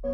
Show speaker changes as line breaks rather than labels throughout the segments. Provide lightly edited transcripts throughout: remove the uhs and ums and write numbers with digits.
I've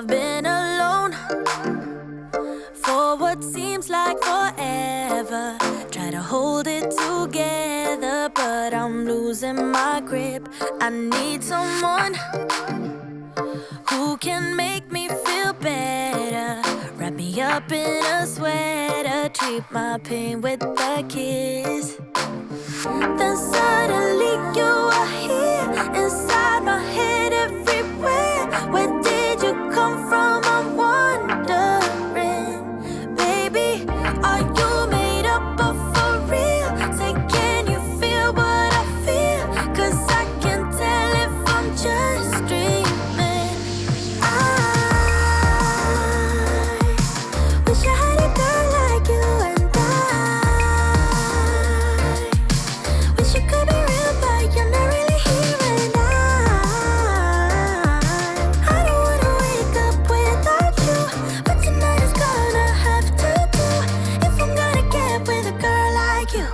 been alone for what seems like forever. Try to hold it together, but I'm losing my grip. I need someone who can make me feel better. Wrap me up in a sweater, treat my pain with a kiss. Then suddenly you are here, inside my head everywhere. Where did you come from? I'm wondering, baby, are you made up of for real? Say, can you feel what I feel? 'Cause I can tell if I'm just dreaming. I wish I had a girl like you, and I wish you could be real, but you're not really here. And I don't wanna wake up without you, but tonight is gonna have to do. If I'm gonna get with a girl like you,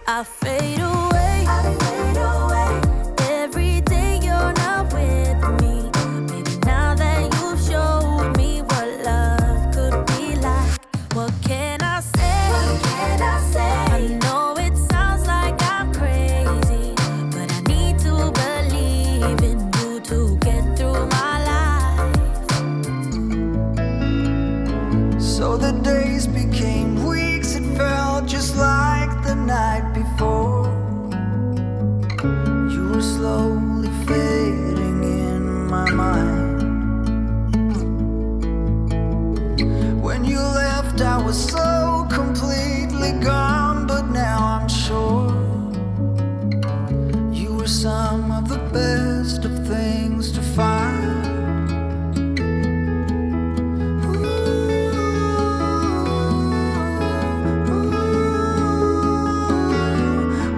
I fade away. Every day you're not with me. Maybe now that you've showed me what love could be like, what can I say? I know it sounds like I'm crazy, but I need to believe in you to get through my life.
So the days became weeks, it felt just like the night before. You were slowly fading in my mind. When you left, I was so completely gone, but now I'm sure you were some of the best of things to find.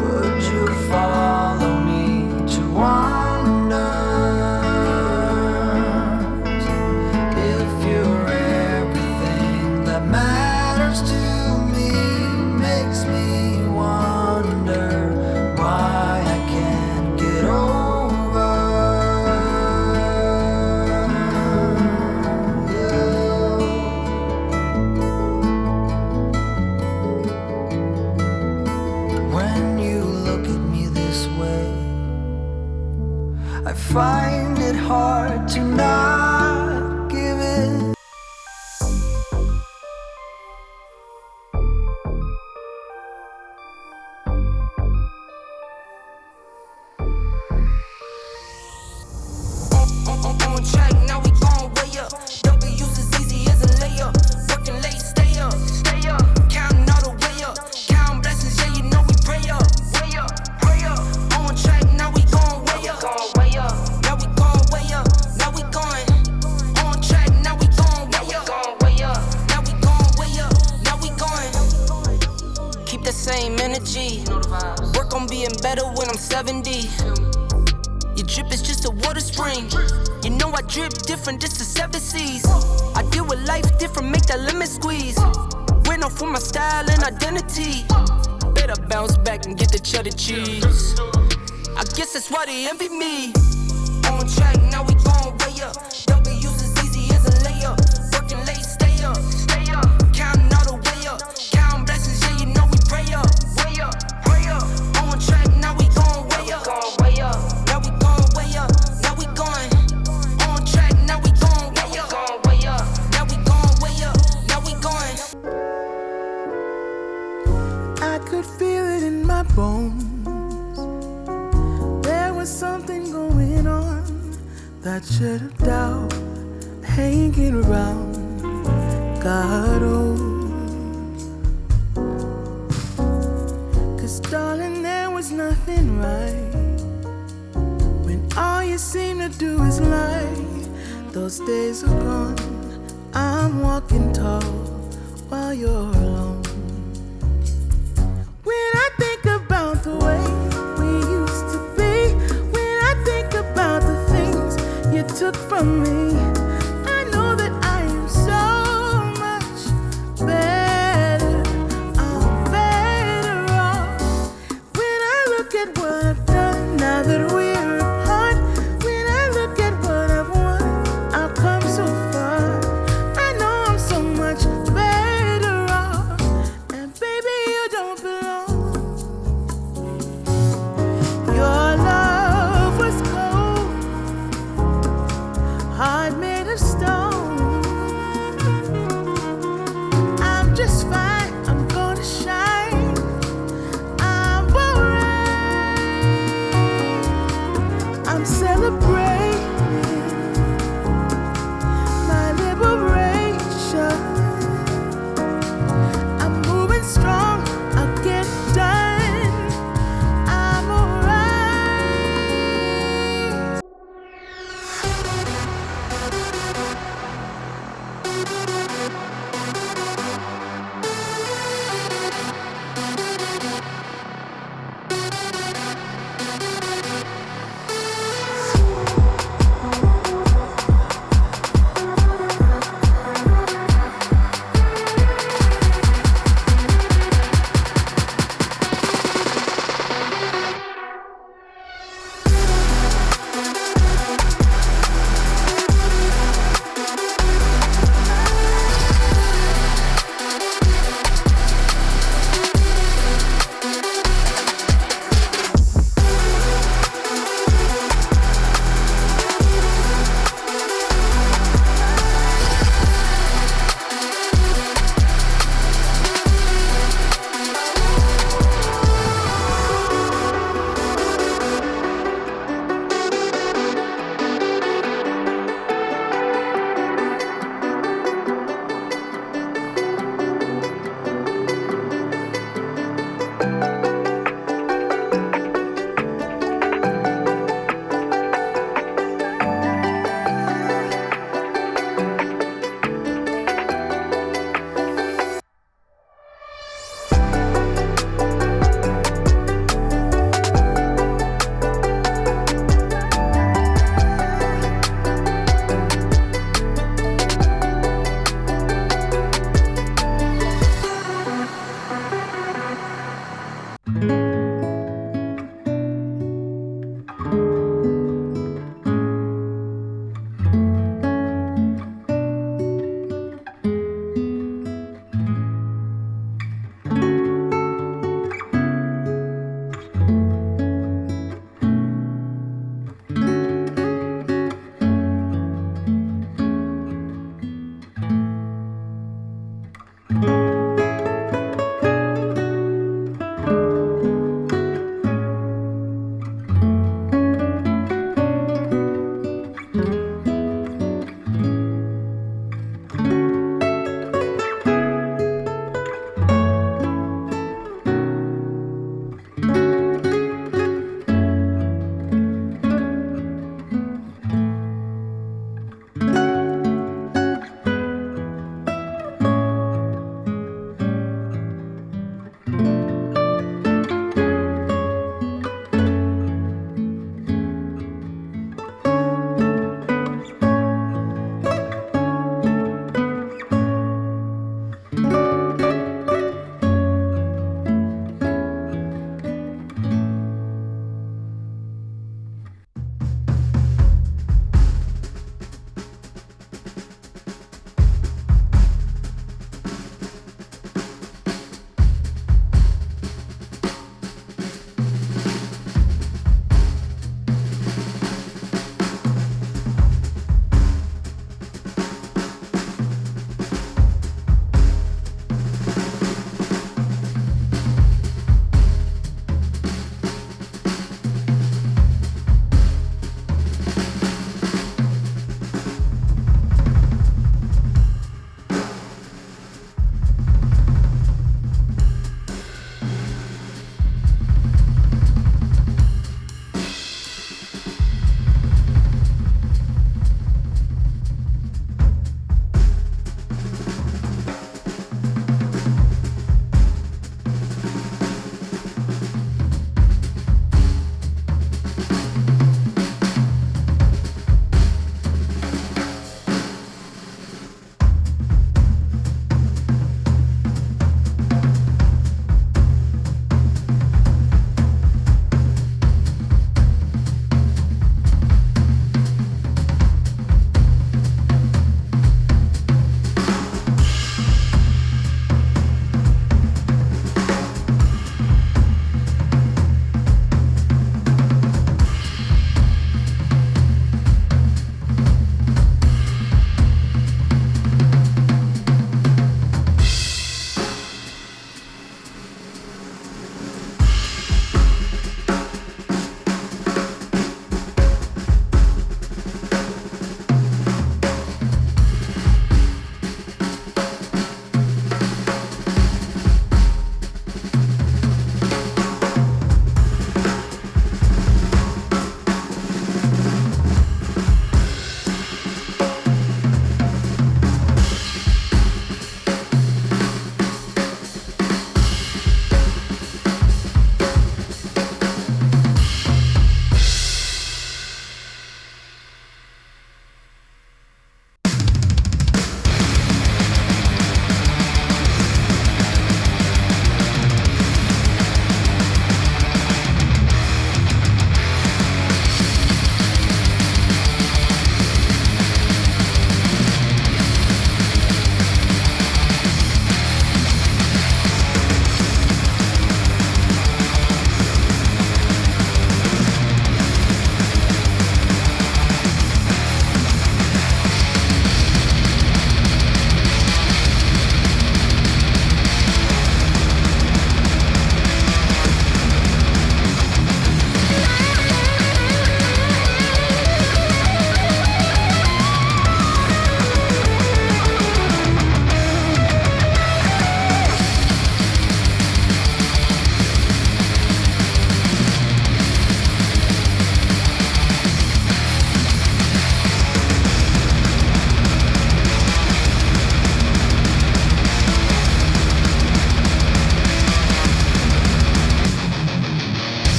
Would you follow me to wonders? If you're everything that matters to me, makes me wonder why I can't get over you. When you look at me this way, I find it hard to not give in.
On track, now we gon' way up. W's as easy as a layup. Working late, stay up. Counting all the way up. Counting blessings, yeah, you know we pray up. Pray up. On track, now we gon' way up. Now we gon' way up. Now we going. On track, now we gon' way up. Now we gon' way up. Now we going. Keep the same energy. Work on being better when I'm 70. Your drip is just a water spring. You know I drip different, this the 7 seas. I deal with life different, make that lemon squeeze. Went off for my style and identity. Better bounce back and get the cheddar cheese. I guess that's why they envy me. On track, now we gon' way up.
doubt hanging around. God, oh, 'cause darling, there was nothing right when all you seem to do is lie. Those days are gone. I'm walking tall while you're alone. When I think about the way we used to be, when I think about the things you took from me,